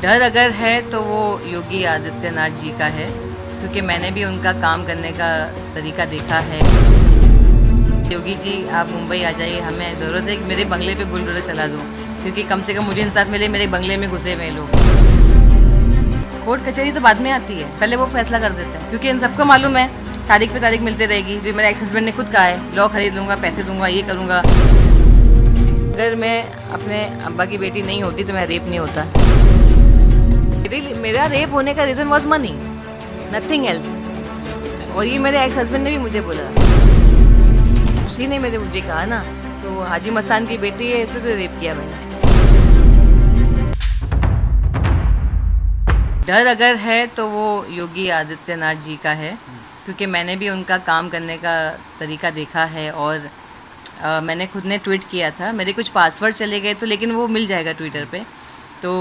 डर अगर है तो वो योगी आदित्यनाथ जी का है, क्योंकि मैंने भी उनका काम करने का तरीका देखा है। योगी जी आप मुंबई आ जाइए, हमें ज़रूरत है कि मेरे बंगले पे बुलडोज़र चला दो, क्योंकि कम से कम मुझे इंसाफ मिले। मेरे बंगले में घुसे हुए लोग, कोर्ट कचहरी तो बाद में आती है, पहले वो फैसला कर देते हैं, क्योंकि इन सबको मालूम है तारीख पे तारीख मिलती रहेगी। जो मेरे एक्स हस्बैंड ने खुद कहा है, लॉ खरीद लूँगा, पैसे दूंगा, ये करूँगा। अगर मैं अपने अब्बा की बेटी नहीं होती तो मेरा रेप नहीं होता। मेरा रेप होने का reason was money, nothing else. और ये मेरे एक्स हस्बैंड ने भी मुझे बोला, उसी ने मुझे कहा ना, तो हाजी मस्तान की बेटी है इसलिए तो रेप किया मैंने। डर अगर है तो वो योगी आदित्यनाथ जी का है, क्योंकि मैंने भी उनका काम करने का तरीका देखा है। और मैंने खुद ने ट्वीट किया था, मेरे कुछ पासवर्ड चले गए तो, लेकिन वो मिल जाएगा ट्विटर पे। तो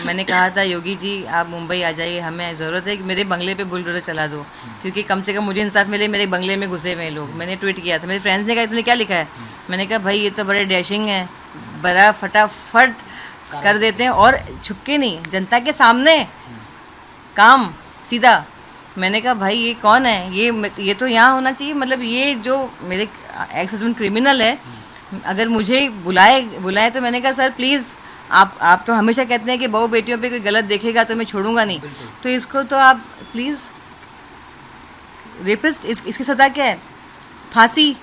मैंने कहा था योगी जी आप मुंबई आ जाइए, हमें ज़रूरत है कि मेरे बंगले पे बुलडोज़र चला दो, क्योंकि कम से कम मुझे इंसाफ मिले। मेरे बंगले में घुसे हुए लोग, मैंने ट्वीट किया था। मेरे फ्रेंड्स ने कहा तुमने क्या लिखा है? मैंने कहा भाई ये तो बड़े डैशिंग है, बड़ा फटाफट कर देते हैं और छुपके नहीं, जनता के सामने काम सीधा। मैंने कहा भाई ये कौन है? ये तो यहाँ होना चाहिए। मतलब ये जो मेरे एक्स हस्बैंड क्रिमिनल है, अगर मुझे बुलाए तो मैंने कहा सर प्लीज़, आप तो हमेशा कहते हैं कि बहू बेटियों पे कोई गलत देखेगा तो मैं छोड़ूंगा नहीं, तो इसको तो आप प्लीज़, रेपिस्ट इसकी सज़ा क्या है? फांसी,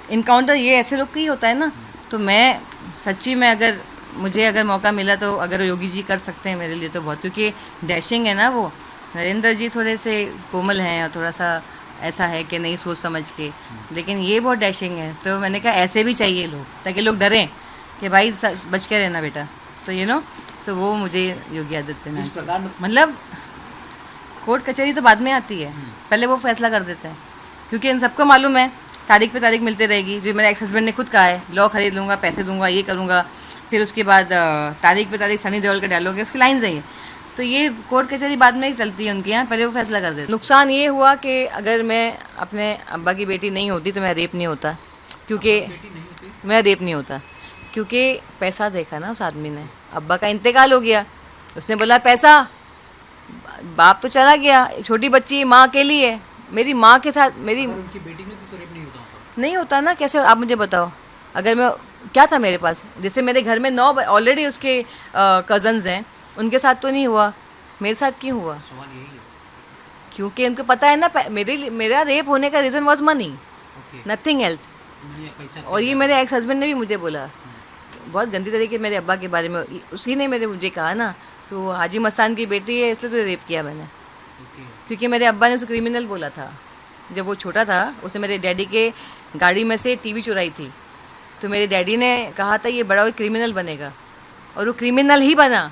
इनकाउंटर, ये ऐसे लोग का ही होता है ना। तो मैं सच्ची में अगर मौका मिला तो अगर योगी जी कर सकते हैं मेरे लिए तो बहुत, क्योंकि डैशिंग है ना वो। नरेंद्र जी थोड़े से कोमल हैं और थोड़ा सा ऐसा है कि नहीं सोच समझ के, लेकिन ये बहुत डैशिंग है। तो मैंने कहा ऐसे भी चाहिए लोग, ताकि लोग डरें कि भाई बच के रहना बेटा। तो तो वो मुझे योगी आदित्यनाथ, मतलब कोर्ट कचहरी तो बाद में आती है, पहले वो फैसला कर देते हैं, क्योंकि इन सबको मालूम है तारीख पे तारीख मिलती रहेगी। जो मेरे एक्स हस्बैंड ने खुद कहा है, लॉ खरीद लूँगा, पैसे दूंगा, ये करूँगा। फिर उसके बाद तारीख पे तारीख सनी देओल का डायलॉग है, उसकी लाइन्स है ये। तो ये कोर्ट कचहरी बाद में ही चलती है उनके यहाँ, पहले वो फैसला कर देते। नुकसान ये हुआ कि अगर मैं अपने अब्बा की बेटी नहीं होती तो मेरा रेप नहीं होता, क्योंकि मेरा रेप नहीं होता, क्योंकि पैसा देखा ना उस आदमी ने। अब्बा का इंतकाल हो गया, उसने बोला पैसा, बाप तो चला गया, छोटी बच्ची माँ अकेली है। मेरी माँ के साथ मेरी उनकी बेटी में तो रेप नहीं होता ना। कैसे आप मुझे बताओ? अगर मैं क्या था मेरे पास, जैसे मेरे घर में 9 ऑलरेडी उसके कज़न्स हैं, उनके साथ तो नहीं हुआ, मेरे साथ क्यों हुआ? सवाल यही है, क्योंकि उनको पता है ना मेरा रेप होने का reason was money, nothing else. और ये मेरे एक्स हस्बैंड ने भी मुझे बोला बहुत गंदी तरीके मेरे अब्बा के बारे में, उसी ने मुझे कहा ना, तो हाजी मस्तान की बेटी है इसलिए तो रेप किया मैंने। क्योंकि मेरे अब्बा ने उसे क्रिमिनल बोला था जब वो छोटा था। उसने मेरे डैडी के गाड़ी में से टीवी चुराई थी, तो मेरे डैडी ने कहा था ये बड़ा क्रिमिनल बनेगा, और वो क्रिमिनल ही बना।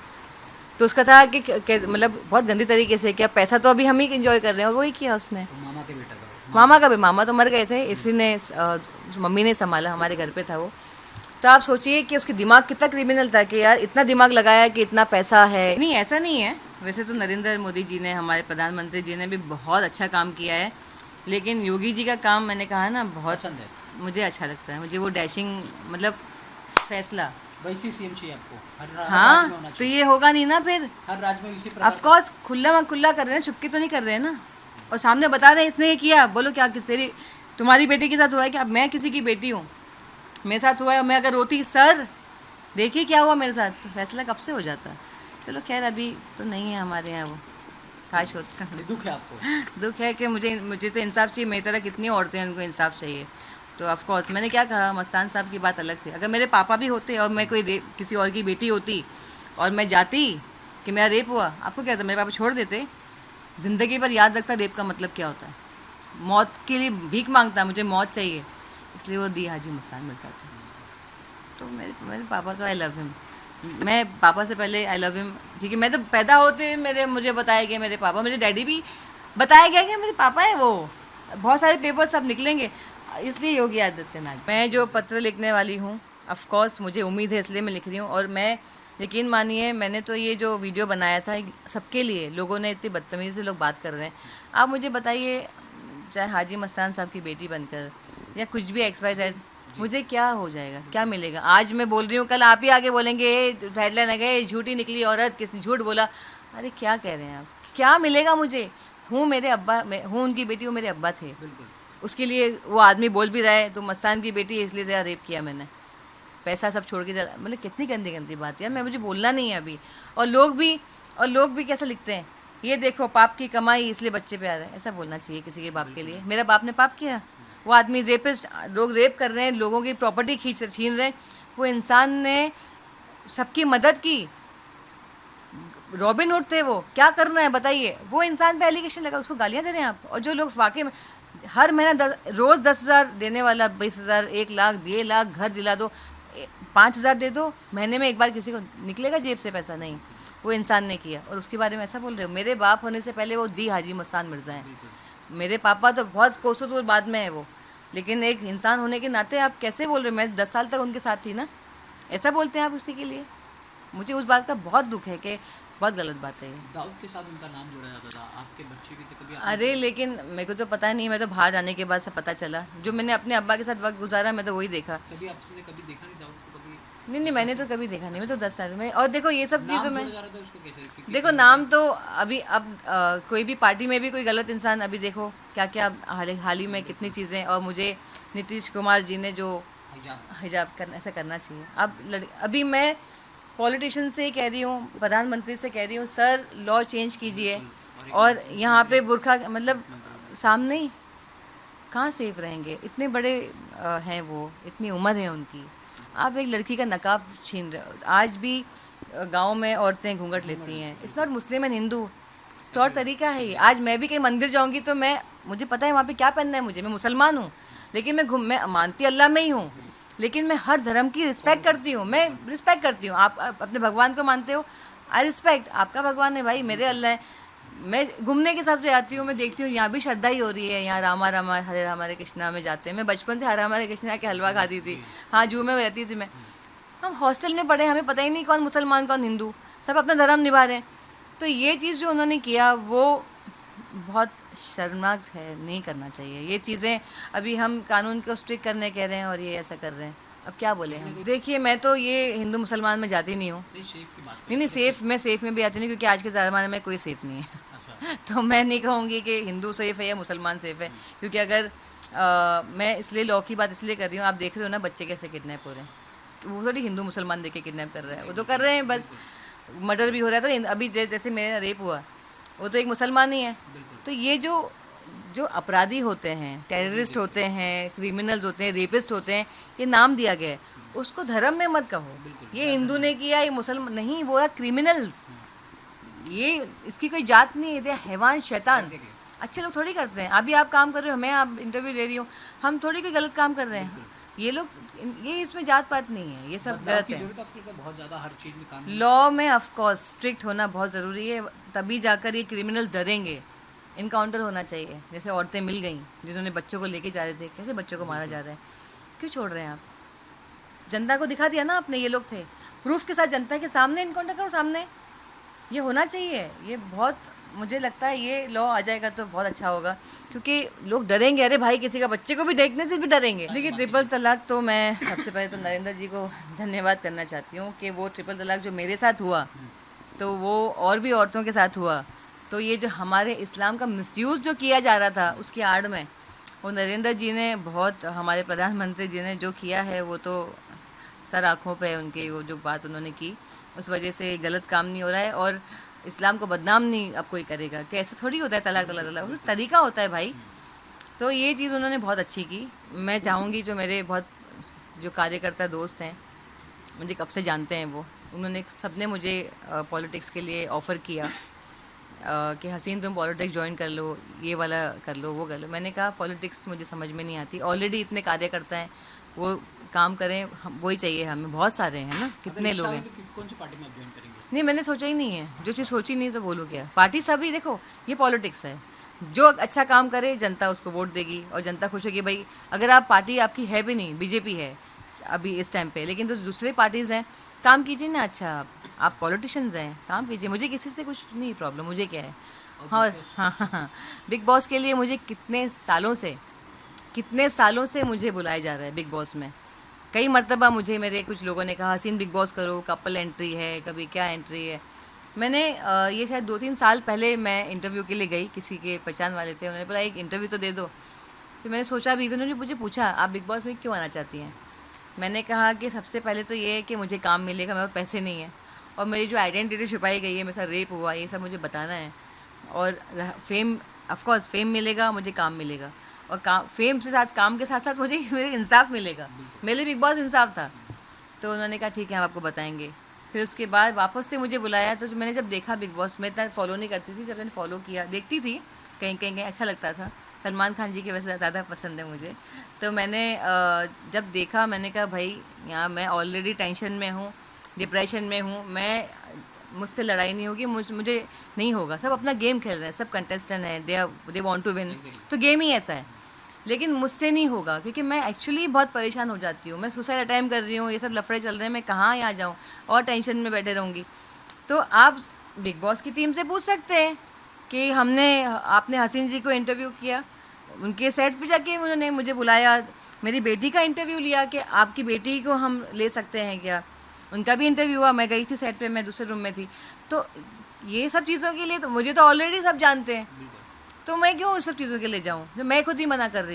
तो उसका था कि मतलब बहुत गंदी तरीके से, क्या पैसा तो अभी हम ही इंजॉय कर रहे हैं, और वही किया उसने। मामा के बेटा का, मामा तो मर गए थे, इसी ने मम्मी ने संभाला, हमारे घर पे था वो। तो आप सोचिए कि उसके दिमाग कितना क्रिमिनल था कि यार इतना दिमाग लगाया कि इतना पैसा है। नहीं ऐसा नहीं है, वैसे तो नरेंद्र मोदी जी ने, हमारे प्रधानमंत्री जी ने भी बहुत अच्छा काम किया है, लेकिन योगी जी का काम मैंने कहा ना बहुत पसंद है, मुझे अच्छा लगता है। मुझे वो डैशिंग, मतलब फैसला, वैसी सीएम चाहिए आपको, हर राज्य में हाँ होना तो चाहिए। ये होगा नहीं ना फिर। हर राज्य में इसी प्रकार ऑफकोर्स खुला कर रहे हैं, छुपके तो नहीं कर रहे हैं ना, और सामने बता रहे हैं इसने ये किया। बोलो क्या किसी तुम्हारी बेटी के साथ हुआ है क्या? अब मैं किसी की बेटी हूँ, मेरे साथ हुआ है, मैं अगर रोती सर देखिए क्या हुआ मेरे साथ, तो फैसला कब से हो जाता। चलो खैर अभी तो नहीं है हमारे यहाँ वो, काश होता। दुख है आपको? दुख है कि मुझे तो इंसाफ चाहिए। मेरी तरह कितनी औरतें हैं, उनको इंसाफ चाहिए। तो ऑफकोर्स मैंने क्या कहा, मस्तान साहब की बात अलग थी। अगर मेरे पापा भी होते और मैं कोई किसी और की बेटी होती और मैं जाती कि मेरा रेप हुआ, आपको क्या था, मेरे पापा छोड़ देते? ज़िंदगी भर याद रखता रेप का मतलब क्या होता है, मौत के लिए भीख मांगता, मुझे मौत चाहिए, इसलिए वो दी हाजी मस्तान मेरे साथ। तो मेरे पापा तो आई लव हिम, मैं पापा से पहले आई लव हिम, क्योंकि मैं तो पैदा होते मुझे बताया गया मेरे पापा, मुझे डैडी भी बताया गया कि मेरे पापा है वो। बहुत सारे पेपर सब निकलेंगे, इसलिए योगी आदित्यनाथ। मैं जो पत्र लिखने वाली हूँ, ऑफकोर्स मुझे उम्मीद है इसलिए मैं लिख रही हूँ। और मैं, यकीन मानिए, मैंने तो ये जो वीडियो बनाया था सबके लिए, लोगों ने इतनी बदतमीज़ी से लोग बात कर रहे हैं। आप मुझे बताइए, चाहे हाजी मस्तान साहब की बेटी बनकर या कुछ भी XYZ, मुझे क्या हो जाएगा, क्या मिलेगा? आज मैं बोल रही हूँ, कल आप ही आके बोलेंगे हेडलाइन आ गए, झूठी निकली औरत, किसने झूठ बोला। अरे क्या कह रहे हैं आप? क्या मिलेगा मुझे? हूँ मेरे अब्बा, मैं हूँ उनकी बेटी, वो मेरे अब्बा थे। बिल्कुल। उसके लिए वो आदमी बोल भी रहा है तुम मस्तान की बेटी है इसलिए ज़रा रेप किया मैंने, पैसा सब छोड़ के चला। मतलब कितनी गंदी गंदी बात यार, मैं मुझे बोलना नहीं है अभी। और लोग भी कैसे लिखते हैं, ये देखो पाप की कमाई इसलिए बच्चे पे आ रहा है। ऐसा बोलना चाहिए किसी के बाप के लिए? मेरा बाप ने पाप किया? वो आदमी रेपिस्ट, लोग रेप कर रहे हैं, लोगों की प्रॉपर्टी छीन रहे हैं, वो इंसान ने सबकी मदद की। रॉबिन हुड थे वो, क्या कर रहे हैं बताइए? वो इंसान पे एलिगेशन लगा, उसको गालियां दे रहे हैं आप। और जो लोग वाकई में हर महीना रोज 10,000 देने वाला, 20,000, 1,00,000, 1,00,000 घर दिला दो, 5,000 दे दो, महीने में एक बार किसी को निकलेगा जेब से पैसा? नहीं, वो इंसान ने किया। और उसके बारे में ऐसा बोल रहे हो? मेरे बाप होने से पहले वो दी हाजी मस्तान मिर्जा हैं। मेरे पापा तो बहुत कोसों दूर बाद में है वो, लेकिन एक इंसान होने के नाते आप कैसे बोल रहे हो? मैं 10 साल तक उनके साथ थी ना। ऐसा बोलते हैं आप उसी के लिए? मुझे उस बात का बहुत दुख है कि बहुत गलत बात है ये। दाऊद के साथ उनका नाम जोड़ा जाता था, आपके बच्चे भी थे कभी? अरे लेकिन मेरे को तो पता नहीं, मैं तो बाहर आने के बाद से पता चला। जो मैंने अपने अब्बा के साथ वक्त गुजारा, मैं तो वही देखा। कभी आपसे कभी देखा नहीं दाऊद को कभी? नहीं, मैंने तो कभी देखा नहीं, मैं तो 10 साल में। और देखो ये सब चीज़ों में, नाम जोड़ा जा रहा था उसको कैसे? क्योंकि देखो नाम तो अभी अब कोई भी पार्टी में भी कोई गलत इंसान, अभी देखो क्या क्या हाल ही में कितनी चीज़ें। और मुझे नीतीश कुमार जी ने जो हिजाब करना, ऐसा करना चाहिए। अब अभी मैं पॉलिटिशियन से कह रही हूँ, प्रधानमंत्री से कह रही हूँ, सर लॉ चेंज कीजिए। और यहाँ पे बुरखा, मतलब सामने ही कहाँ सेफ रहेंगे? इतने बड़े हैं वो, इतनी उम्र है उनकी, आप एक लड़की का नकाब छीन रहे हो। आज भी गांव में औरतें घूंघट लेती हैं। It's not Muslim and Hindu, तौर तरीका है ये। आज मैं भी कहीं मंदिर जाऊंगी तो मुझे पता है वहाँ पे क्या पहनना है मुझे, मैं मुसलमान हूँ, लेकिन मैं मानती अल्लाह में ही हूँ, लेकिन मैं हर धर्म की रिस्पेक्ट करती हूँ। मैं रिस्पेक्ट करती हूँ। आप अपने भगवान को मानते हो, आई रिस्पेक्ट, आपका भगवान है भाई, मेरे अल्लाह है। मैं घूमने के हिसाब से आती हूँ, मैं देखती हूँ यहाँ भी श्रद्धा ही हो रही है। यहाँ रामा रामा हरे राम हरे कृष्णा में जाते हैं। मैं बचपन से हरे राम हरे कृष्णा के हलवा खाती थी। हाँ, जू में रहती थी मैं। हम हॉस्टल में पढ़े, हमें पता ही नहीं कौन मुसलमान कौन हिंदू, सब अपना धर्म निभा रहे हैं। तो ये चीज़ जो उन्होंने किया वो बहुत शर्मनाक है, नहीं करना चाहिए ये चीज़ें। अभी हम कानून को स्ट्रिक्ट करने कह रहे हैं और ये ऐसा कर रहे हैं, अब क्या बोले हम? देखिए मैं तो ये हिंदू मुसलमान में जाती नहीं हूँ। नहीं, सेफ़, मैं सेफ़ में भी आती नहीं, क्योंकि आज के ज़माने में कोई सेफ़ नहीं है। तो मैं नहीं कहूँगी कि हिंदू सेफ़ है या मुसलमान सेफ़ है, क्योंकि अगर मैं इसलिए लॉ की बात इसलिए कर रही हूँ, आप देख रहे हो ना बच्चे कैसे किडनैप हो रहे हैं, वो थोड़ी हिंदू मुसलमान देख के किडनैप कर रहा है, वो तो कर रहे हैं बस। मर्डर भी हो रहा था अभी, जैसे मेरा रेप हुआ, वो तो एक मुसलमान ही है। तो ये जो अपराधी होते हैं, टेररिस्ट होते हैं, क्रिमिनल्स होते हैं, रेपिस्ट होते हैं, ये नाम दिया गया है, उसको धर्म में मत कहो ये हिंदू ने किया, ये मुसलमान नहीं, वो है क्रिमिनल्स। ये इसकी कोई जात नहीं है, ये हैवान शैतान। अच्छे लोग थोड़ी करते हैं। अभी आप काम कर रहे हो, मैं आप इंटरव्यू ले रही हूँ, हम थोड़ी कोई गलत काम कर रहे हैं। ये लोग, ये इसमें जात पात नहीं है, ये सब गलत है। बहुत ज़्यादा हर चीज़ में काम, लॉ में ऑफ कोर्स स्ट्रिक्ट होना बहुत ज़रूरी है, तभी जाकर ये क्रिमिनल्स डरेंगे। इनकाउंटर होना चाहिए। जैसे औरतें मिल गई जिन्होंने बच्चों को लेके जा रहे थे, कैसे बच्चों को मारा जा रहा है, क्यों छोड़ रहे हैं आप? जनता को दिखा दिया ना आपने, ये लोग थे, प्रूफ के साथ जनता के सामने इनकाउंटर करो, सामने। ये होना चाहिए। ये बहुत, मुझे लगता है ये लॉ आ जाएगा तो बहुत अच्छा होगा, क्योंकि लोग डरेंगे। अरे भाई, किसी का बच्चे को भी देखने से भी डरेंगे। देखिए ट्रिपल तलाक तो मैं सबसे पहले तो नरेंद्र जी को धन्यवाद करना चाहती हूँ कि वो ट्रिपल तलाक जो मेरे साथ हुआ, तो वो और भी औरतों के साथ हुआ। तो ये जो हमारे इस्लाम का मिसयूज़ जो किया जा रहा था उसकी आड़ में, वो नरेंद्र जी ने बहुत, हमारे प्रधानमंत्री जी ने जो किया है, वो तो सर आँखों पे है उनके। वो जो बात उन्होंने की, उस वजह से गलत काम नहीं हो रहा है, और इस्लाम को बदनाम नहीं अब कोई करेगा कि ऐसा थोड़ी होता है तलाक तलाक तलाक, वो तरीका होता है भाई। तो ये चीज़ उन्होंने बहुत अच्छी की। मैं चाहूँगी जो मेरे बहुत जो कार्यकर्ता दोस्त हैं, मुझे कब से जानते हैं, वो उन्होंने सबने मुझे पॉलिटिक्स के लिए ऑफ़र किया कि हसीन तुम पॉलिटिक्स ज्वाइन कर लो, ये वाला कर लो, वो कर लो। मैंने कहा पॉलिटिक्स मुझे समझ में नहीं आती, ऑलरेडी इतने कार्यकर्ता हैं, वो काम करें, वही चाहिए हमें। बहुत सारे हैं ना, कितने लोग हैं। कौन सी पार्टी में आप ज्वाइन करेंगे? नहीं, मैंने सोचा ही नहीं है। जो चीज़ सोची नहीं तो बोलूँ क्या। पार्टी सभी, देखो ये पॉलिटिक्स है, जो अच्छा काम करे जनता उसको वोट देगी और जनता खुश होगी। भाई अगर आप पार्टी आपकी है भी नहीं, बीजेपी है अभी इस टाइम पे, लेकिन तो दूसरे पार्टीज़ हैं, काम कीजिए ना। अच्छा आप पॉलिटिशियंस हैं, काम कीजिए। मुझे किसी से कुछ नहीं प्रॉब्लम, मुझे क्या है। हाँ, बिग बॉस के लिए मुझे कितने सालों से मुझे बुलाया जा रहा है बिग बॉस में। कई मर्तबा मुझे मेरे कुछ लोगों ने कहा हसीन बिग बॉस करो, कपल एंट्री है, कभी क्या एंट्री है। मैंने ये शायद 2-3 साल पहले मैं इंटरव्यू के लिए गई, किसी के पहचान वाले थे, उन्होंने बोला एक इंटरव्यू तो दे दो। तो मैंने सोचा भी, उन्होंने मुझे पूछा आप बिग बॉस में क्यों आना चाहती हैं। मैंने कहा कि सबसे पहले तो ये है कि मुझे काम मिलेगा, मेरे पास पैसे नहीं है, और मेरी जो आइडेंटिटी छुपाई गई है, मेरे साथ रेप हुआ, ये सब मुझे बताना है। और फेम, ऑफकोर्स फेम मिलेगा, मुझे काम मिलेगा, और काम, फेम से साथ, काम के साथ साथ मुझे मेरे इंसाफ मिलेगा। मेरे लिए बिग बॉस इंसाफ था। तो उन्होंने कहा ठीक है हम आपको बताएंगे। फिर उसके बाद वापस से मुझे बुलाया, तो मैंने जब देखा बिग बॉस, मैं इतना फॉलो नहीं करती थी, जब मैंने फॉलो किया, देखती थी कहीं कहीं कहीं, अच्छा लगता था। सलमान खान जी की वजह से ज़्यादा पसंद है मुझे। तो मैंने जब देखा, मैंने कहा भाई यहाँ मैं ऑलरेडी टेंशन में हूँ, डिप्रेशन में हूँ, मैं, मुझसे लड़ाई नहीं होगी, मुझे नहीं होगा। सब अपना गेम खेल रहे हैं, सब कंटेस्टेंट हैं, दे वांट टू विन, तो गेम ही ऐसा है। लेकिन मुझसे नहीं होगा, क्योंकि मैं एक्चुअली बहुत परेशान हो जाती हूँ। मैं सुसाइड अटेम्प्ट कर रही हूँ, ये सब लफड़े चल रहे हैं, मैं कहाँ यहाँ जाऊँ, और टेंशन में बैठे रहूँगी। तो आप बिग बॉस की टीम से पूछ सकते हैं कि आपने हसीन जी को इंटरव्यू किया, उनके सेट पे जाके उन्होंने मुझे बुलाया, मेरी बेटी का इंटरव्यू लिया कि आपकी बेटी को हम ले सकते हैं क्या, उनका भी इंटरव्यू हुआ। मैं गई थी सेट पे, मैं दूसरे रूम में थी। तो ये सब चीज़ों के लिए तो मुझे तो ऑलरेडी सब जानते हैं, तो मैं क्यों उस सब चीज़ों के लिए जाऊँ, जो मैं खुद ही मना कर रही हूँ।